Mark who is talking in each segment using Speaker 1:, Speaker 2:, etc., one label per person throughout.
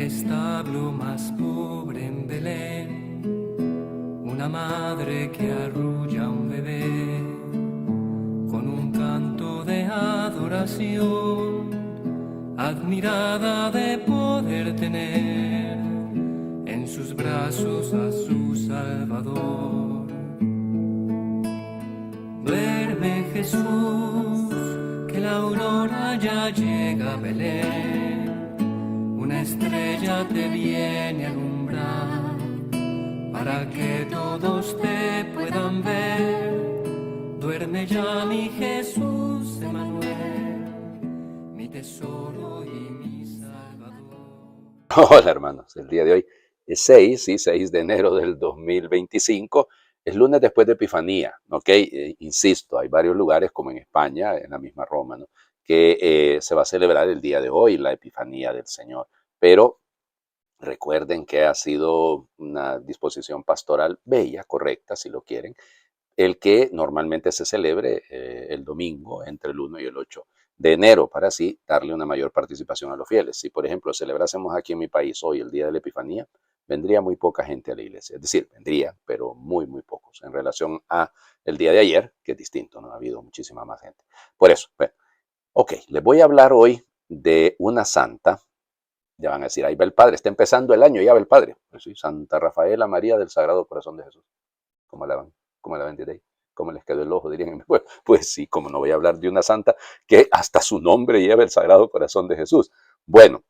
Speaker 1: establo más pobre en Belén, una madre que arrulla a un bebé con un canto de adoración, admirada de poder tener en sus brazos a su Salvador. Duerme Jesús, que la aurora ya llega a Belén, una estrella te viene a alumbrar, para que todos te puedan ver. Duerme ya mi Jesús Emmanuel, mi tesoro y mi Salvador.
Speaker 2: Hola hermanos, el día de hoy es 6 de enero del 2025, es lunes después de Epifanía, ¿ok? Insisto, hay varios lugares como en España, en la misma Roma, ¿no? Que se va a celebrar el día de hoy, la Epifanía del Señor, pero recuerden que ha sido una disposición pastoral bella, correcta, si lo quieren, el que normalmente se celebre el domingo entre el 1 y el 8 de enero, para así darle una mayor participación a los fieles. Si, por ejemplo, celebrásemos aquí en mi país hoy el Día de la Epifanía, vendría muy poca gente a la iglesia. Es decir, vendría, pero muy pocos en relación a el día de ayer, que es distinto, ¿no? Ha habido muchísima más gente. Por eso, bueno, ok, les voy a hablar hoy de una santa. Ya van a decir, ahí va el Padre, está empezando el año, ya va el Padre. Pues sí, Santa Rafaela María del Sagrado Corazón de Jesús. ¿Cómo la van? ¿Cómo la ven de ahí? ¿Cómo les quedó el ojo? Dirían, pues sí, como no voy a hablar de una santa que hasta su nombre lleva el Sagrado Corazón de Jesús. Bueno,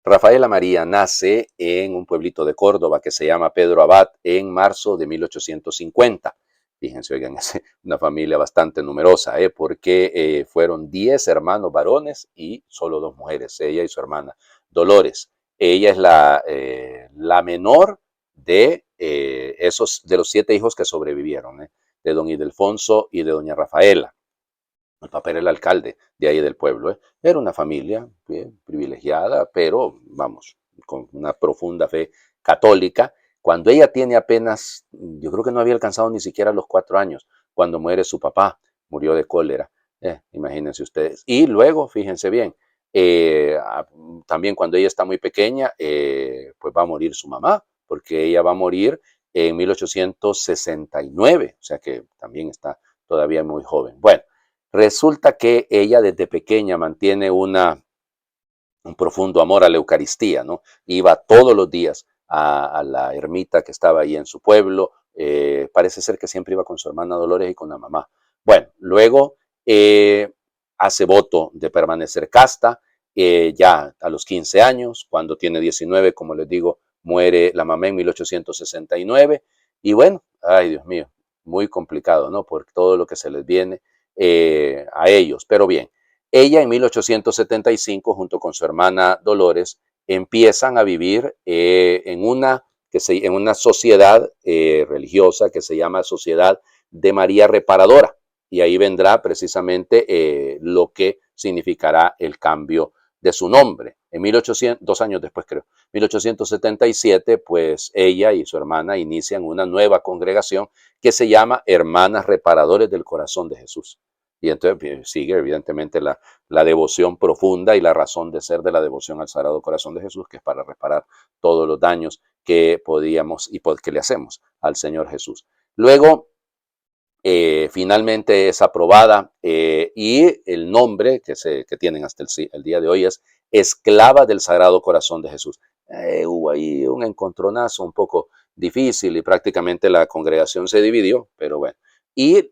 Speaker 2: Rafaela María nace en un pueblito de Córdoba que se llama Pedro Abad en marzo de 1850. Fíjense, oigan, es una familia bastante numerosa, porque fueron 10 hermanos varones y solo 2 mujeres, ella y su hermana Dolores. Ella es la menor de, de los 7 hijos que sobrevivieron, de don Ildefonso y de doña Rafaela. El papá era el alcalde de ahí del pueblo. Era una familia bien privilegiada, pero vamos, con una profunda fe católica. Cuando ella tiene apenas, yo creo que no había alcanzado ni siquiera los 4 años, cuando muere su papá, murió de cólera. Imagínense ustedes. Y luego, fíjense bien, también cuando ella está muy pequeña, pues va a morir su mamá, porque ella va a morir en 1869, o sea que también está todavía muy joven. Bueno, resulta que ella desde pequeña mantiene un profundo amor a la Eucaristía, ¿no? Iba todos los días a la ermita que estaba ahí en su pueblo. Parece ser que siempre iba con su hermana Dolores y con la mamá. Bueno, luego hace voto de permanecer casta, ya a los 15 años, cuando tiene 19, como les digo, muere la mamá en 1869. Y bueno, ay Dios mío, muy complicado, ¿no? Por todo lo que se les viene a ellos. Pero bien, ella en 1875, junto con su hermana Dolores, empiezan a vivir en una sociedad religiosa que se llama Sociedad de María Reparadora. Y ahí vendrá precisamente lo que significará el cambio de su nombre. En 1800, 2 años después creo, 1877, pues ella y su hermana inician una nueva congregación que se llama Hermanas Reparadores del Corazón de Jesús. Y entonces sigue evidentemente la devoción profunda y la razón de ser de la devoción al Sagrado Corazón de Jesús, que es para reparar todos los daños que podíamos y que le hacemos al Señor Jesús. Luego, finalmente es aprobada y el nombre que tienen hasta el día de hoy es Esclava del Sagrado Corazón de Jesús. Hubo ahí un encontronazo un poco difícil y prácticamente la congregación se dividió, pero bueno. Y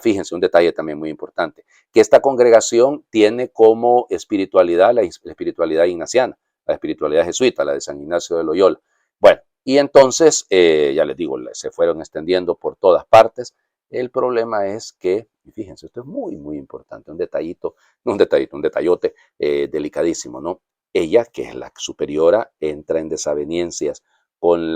Speaker 2: fíjense, un detalle también muy importante, que esta congregación tiene como espiritualidad la espiritualidad ignaciana, la espiritualidad jesuita, la de San Ignacio de Loyola. Bueno, y entonces, ya les digo, se fueron extendiendo por todas partes. El problema es que, y fíjense, esto es muy importante, un detallote delicadísimo, ¿no? Ella, que es la superiora, entra en desavenencias con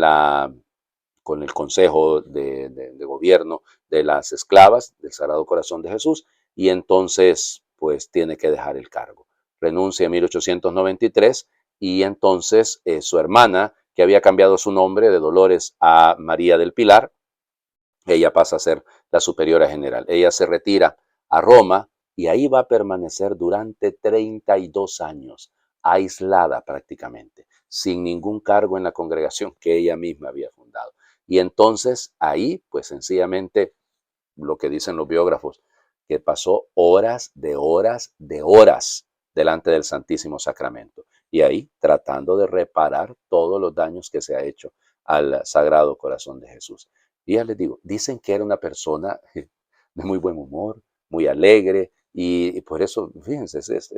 Speaker 2: con el Consejo de Gobierno de las Esclavas del Sagrado Corazón de Jesús, y entonces pues tiene que dejar el cargo. Renuncia en 1893 y entonces su hermana, que había cambiado su nombre de Dolores a María del Pilar, ella pasa a ser la superiora general. Ella se retira a Roma y ahí va a permanecer durante 32 años, aislada prácticamente, sin ningún cargo en la congregación que ella misma había fundado. Y entonces ahí, pues sencillamente, lo que dicen los biógrafos, que pasó horas de horas de horas delante del Santísimo Sacramento. Y ahí tratando de reparar todos los daños que se ha hecho al Sagrado Corazón de Jesús. Y ya les digo, dicen que era una persona de muy buen humor, muy alegre, y por eso, fíjense, es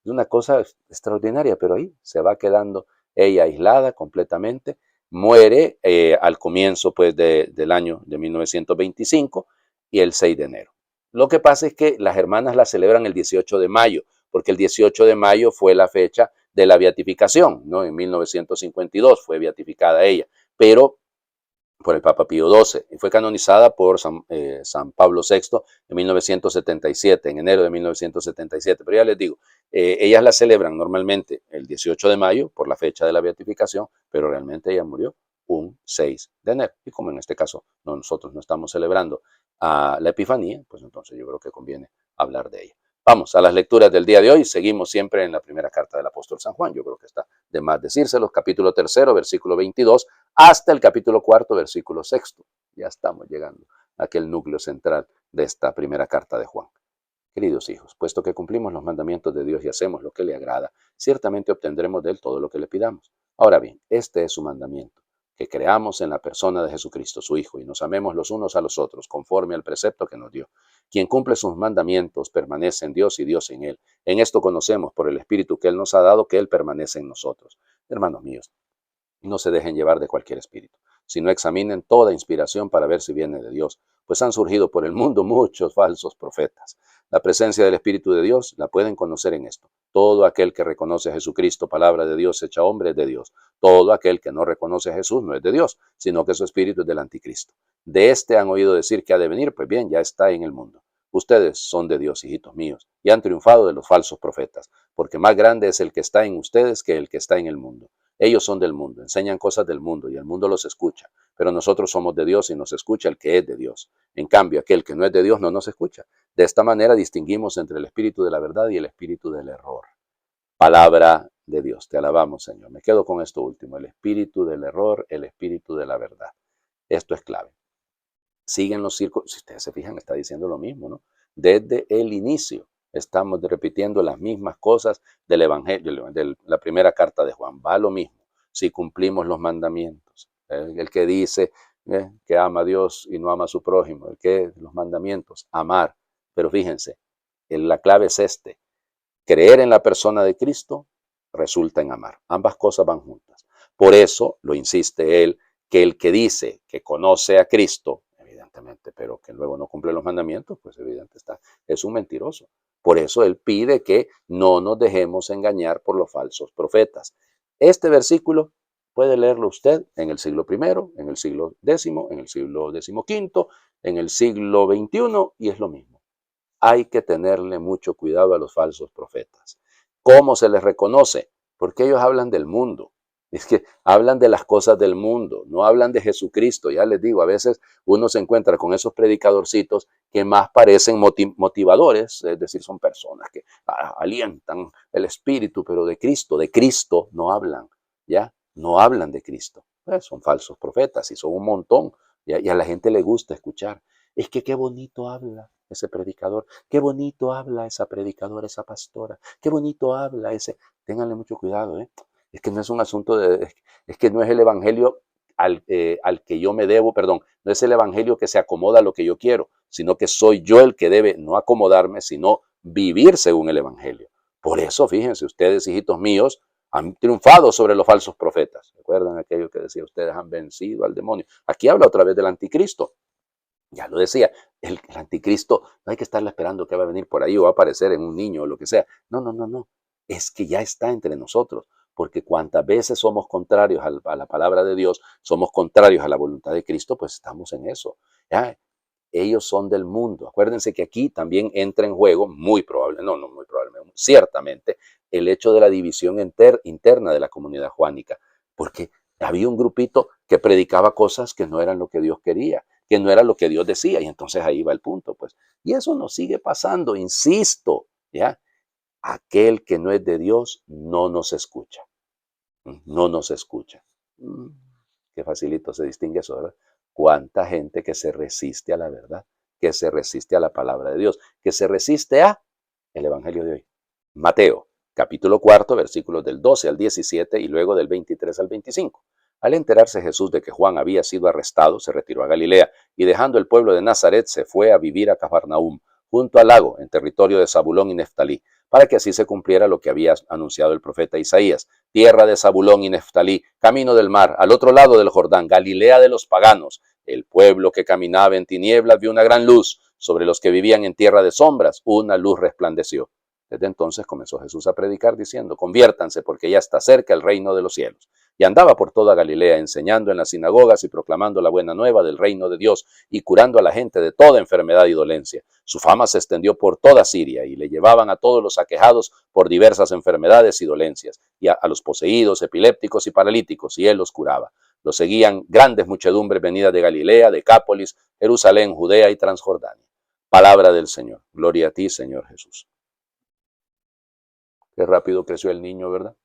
Speaker 2: una cosa extraordinaria, pero ahí se va quedando ella aislada completamente, muere al comienzo pues, del año de 1925 y el 6 de enero. Lo que pasa es que las hermanas la celebran el 18 de mayo, porque el 18 de mayo fue la fecha de la beatificación, ¿no? En 1952 fue beatificada ella, pero por el Papa Pío XII y fue canonizada por San Pablo VI en 1977, en enero de 1977. Pero ya les digo, ellas la celebran normalmente el 18 de mayo por la fecha de la beatificación, pero realmente ella murió un 6 de enero. Y como en este caso nosotros no estamos celebrando la Epifanía, pues entonces yo creo que conviene hablar de ella. Vamos a las lecturas del día de hoy. Seguimos siempre en la primera carta del apóstol San Juan. Yo creo que está de más decírselos. Capítulo 3, versículo 22, hasta el capítulo 4, versículo 6. Ya estamos llegando a aquel núcleo central de esta primera carta de Juan. Queridos hijos, puesto que cumplimos los mandamientos de Dios y hacemos lo que le agrada, ciertamente obtendremos de él todo lo que le pidamos. Ahora bien, este es su mandamiento, que creamos en la persona de Jesucristo, su Hijo, y nos amemos los unos a los otros, conforme al precepto que nos dio. Quien cumple sus mandamientos permanece en Dios y Dios en él. En esto conocemos por el Espíritu que él nos ha dado que él permanece en nosotros. Hermanos míos, no se dejen llevar de cualquier espíritu, sino examinen toda inspiración para ver si viene de Dios, pues han surgido por el mundo muchos falsos profetas. La presencia del Espíritu de Dios la pueden conocer en esto. Todo aquel que reconoce a Jesucristo, palabra de Dios hecha hombre, es de Dios. Todo aquel que no reconoce a Jesús no es de Dios, sino que su espíritu es del anticristo. De este han oído decir que ha de venir, pues bien, ya está en el mundo. Ustedes son de Dios, hijitos míos, y han triunfado de los falsos profetas, porque más grande es el que está en ustedes que el que está en el mundo. Ellos son del mundo, enseñan cosas del mundo y el mundo los escucha, pero nosotros somos de Dios y nos escucha el que es de Dios. En cambio, aquel que no es de Dios no nos escucha. De esta manera distinguimos entre el espíritu de la verdad y el espíritu del error. Palabra de Dios, te alabamos, Señor. Me quedo con esto último, el espíritu del error, el espíritu de la verdad. Esto es clave. Siguen los círculos, si ustedes se fijan, está diciendo lo mismo, ¿no? Desde el inicio estamos repitiendo las mismas cosas del Evangelio, de la primera carta de Juan. Va lo mismo, si cumplimos los mandamientos. El que dice que ama a Dios y no ama a su prójimo, el que los mandamientos, amar. Pero fíjense, la clave es creer en la persona de Cristo resulta en amar. Ambas cosas van juntas. Por eso lo insiste él, que el que dice que conoce a Cristo, evidentemente, pero que luego no cumple los mandamientos, pues evidente está, es un mentiroso. Por eso él pide que no nos dejemos engañar por los falsos profetas. Este versículo puede leerlo usted en el siglo I, en el siglo X, en el siglo XV, en el siglo XXI, y es lo mismo. Hay que tenerle mucho cuidado a los falsos profetas. ¿Cómo se les reconoce? Porque ellos hablan del mundo. Es que hablan de las cosas del mundo, no hablan de Jesucristo. Ya les digo, a veces uno se encuentra con esos predicadorcitos que más parecen motivadores, es decir, son personas que alientan el espíritu, pero de Cristo no hablan, ¿ya? No hablan de Cristo. Son falsos profetas y son un montón, ¿ya? Y a la gente le gusta escuchar. Es que qué bonito habla ese predicador, qué bonito habla esa predicadora, esa pastora, qué bonito habla ese. Ténganle mucho cuidado, ¿eh? Es que no es un asunto es que no es el evangelio al que yo me debo, perdón, no es el evangelio que se acomoda a lo que yo quiero, sino que soy yo el que debe no acomodarme, sino vivir según el evangelio. Por eso, fíjense, ustedes, hijitos míos, han triunfado sobre los falsos profetas. ¿Recuerdan aquello que decía, ustedes han vencido al demonio? Aquí habla otra vez del anticristo. Ya lo decía, el anticristo no hay que estarle esperando que va a venir por ahí o va a aparecer en un niño o lo que sea. No, no, no, no. Es que ya está entre nosotros, porque cuantas veces somos contrarios a la palabra de Dios, somos contrarios a la voluntad de Cristo, pues estamos en eso. Ya, ellos son del mundo. Acuérdense que aquí también entra en juego, muy probable, no muy probablemente, ciertamente, el hecho de la división interna de la comunidad juánica, porque había un grupito que predicaba cosas que no eran lo que Dios quería, que no era lo que Dios decía, y entonces ahí va el punto, pues. Y eso nos sigue pasando, insisto, ¿ya? aquel que no es de Dios no nos escucha. No nos escucha. Qué facilito se distingue eso, ¿verdad? Cuánta gente que se resiste a la verdad, que se resiste a la palabra de Dios, que se resiste a el evangelio de hoy. Mateo, capítulo 4, versículos del 12 al 17 y luego del 23 al 25. Al enterarse Jesús de que Juan había sido arrestado, se retiró a Galilea y dejando el pueblo de Nazaret se fue a vivir a Cafarnaúm, junto al lago, en territorio de Zabulón y Neftalí, para que así se cumpliera lo que había anunciado el profeta Isaías: tierra de Zabulón y Neftalí, camino del mar, al otro lado del Jordán, Galilea de los paganos. El pueblo que caminaba en tinieblas vio una gran luz, sobre los que vivían en tierra de sombras, una luz resplandeció. Desde entonces comenzó Jesús a predicar diciendo: conviértanse porque ya está cerca el reino de los cielos. Y andaba por toda Galilea enseñando en las sinagogas y proclamando la buena nueva del reino de Dios y curando a la gente de toda enfermedad y dolencia. Su fama se extendió por toda Siria y le llevaban a todos los aquejados por diversas enfermedades y dolencias, y a los poseídos, epilépticos y paralíticos, y él los curaba. Lo seguían grandes muchedumbres venidas de Galilea, Decápolis, Jerusalén, Judea y Transjordania. Palabra del Señor. Gloria a ti, Señor Jesús. Qué rápido creció el niño, ¿verdad?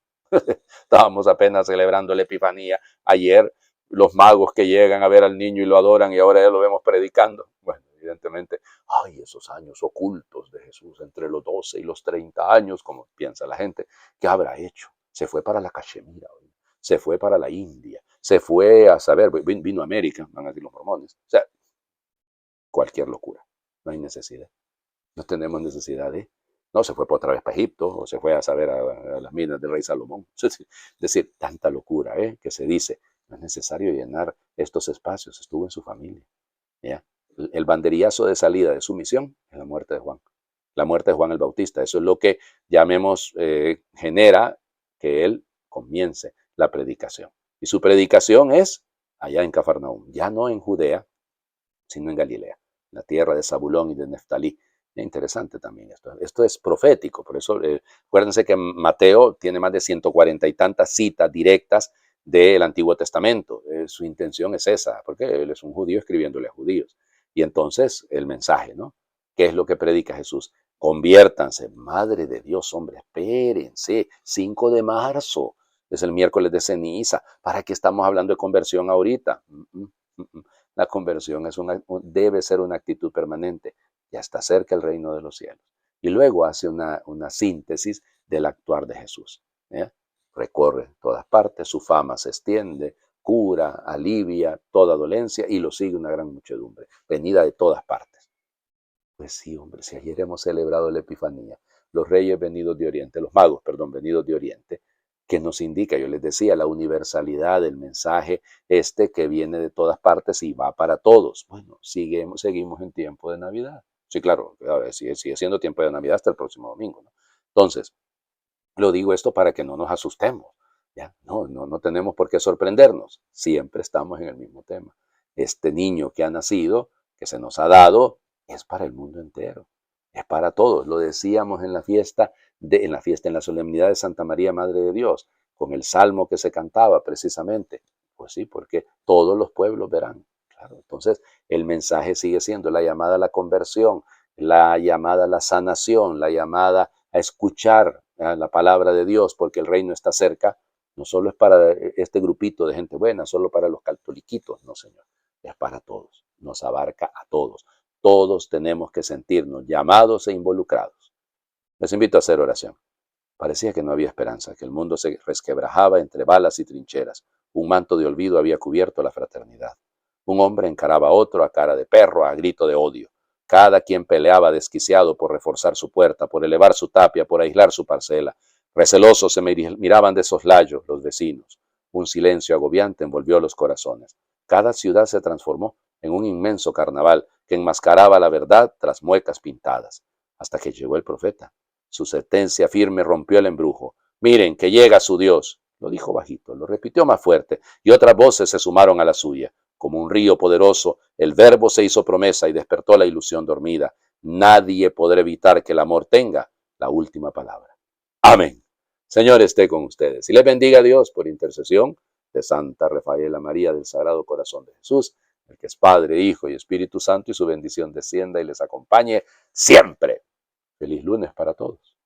Speaker 2: Estábamos apenas celebrando la Epifanía ayer, los magos que llegan a ver al niño y lo adoran y ahora ya lo vemos predicando. Bueno, evidentemente, ay, esos años ocultos de Jesús entre los 12 y los 30 años, como piensa la gente, ¿qué habrá hecho? Se fue para la Cachemira, se fue para la India, se fue a saber, vino a América, van a decir los mormones. O sea, cualquier locura, no hay necesidad. No tenemos necesidad de... No, se fue por otra vez para Egipto o se fue a saber a las minas del rey Salomón. Es decir, tanta locura que se dice. No es necesario llenar estos espacios. Estuvo en su familia. ¿Ya? El banderillazo de salida de su misión es la muerte de Juan. La muerte de Juan el Bautista. Eso es lo que llamemos genera que él comience la predicación. Y su predicación es allá en Cafarnaúm. Ya no en Judea, sino en Galilea, la tierra de Zabulón y de Neftalí. Interesante también esto. Esto es profético, por eso acuérdense que Mateo tiene más de 140 y tantas citas directas del Antiguo Testamento. Su intención es esa, porque él es un judío escribiéndole a judíos. Y entonces el mensaje, ¿no? ¿Qué es lo que predica Jesús? Conviértanse, Madre de Dios, hombre, espérense, 5 de marzo, es el miércoles de ceniza. ¿Para qué estamos hablando de conversión ahorita? La conversión debe ser una actitud permanente. Ya está cerca el reino de los cielos. Y luego hace una síntesis del actuar de Jesús. Recorre todas partes, su fama se extiende, cura, alivia toda dolencia y lo sigue una gran muchedumbre, venida de todas partes. Pues sí, hombre, si ayer hemos celebrado la Epifanía, los reyes venidos de Oriente, los magos, perdón, venidos de Oriente, que nos indica, yo les decía, la universalidad del mensaje que viene de todas partes y va para todos. Bueno, seguimos en tiempo de Navidad. Sí, claro, sigue siendo tiempo de Navidad hasta el próximo domingo, ¿no? Entonces, lo digo esto para que no nos asustemos. ¿Ya? No tenemos por qué sorprendernos. Siempre estamos en el mismo tema. Este niño que ha nacido, que se nos ha dado, es para el mundo entero. Es para todos. Lo decíamos en la en la solemnidad de Santa María, Madre de Dios, con el salmo que se cantaba precisamente. Pues sí, porque todos los pueblos verán. Claro, entonces el mensaje sigue siendo la llamada a la conversión, la llamada a la sanación, la llamada a escuchar la palabra de Dios, porque el reino está cerca. No solo es para este grupito de gente buena, solo para los catoliquitos, no, Señor. Es para todos, nos abarca a todos. Todos tenemos que sentirnos llamados e involucrados. Les invito a hacer oración. Parecía que no había esperanza, que el mundo se resquebrajaba entre balas y trincheras. Un manto de olvido había cubierto la fraternidad. Un hombre encaraba a otro a cara de perro, a grito de odio. Cada quien peleaba desquiciado por reforzar su puerta, por elevar su tapia, por aislar su parcela. Recelosos se miraban de soslayo los vecinos. Un silencio agobiante envolvió los corazones. Cada ciudad se transformó en un inmenso carnaval que enmascaraba la verdad tras muecas pintadas, hasta que llegó el profeta. Su sentencia firme rompió el embrujo. Miren, que llega su Dios. Lo dijo bajito, lo repitió más fuerte, y otras voces se sumaron a la suya. Como un río poderoso, el verbo se hizo promesa y despertó la ilusión dormida. Nadie podrá evitar que el amor tenga la última palabra. Amén. Señor esté con ustedes y les bendiga a Dios por intercesión de Santa Rafaela María del Sagrado Corazón de Jesús, el que es Padre, Hijo y Espíritu Santo, y su bendición descienda y les acompañe siempre. Feliz lunes para todos.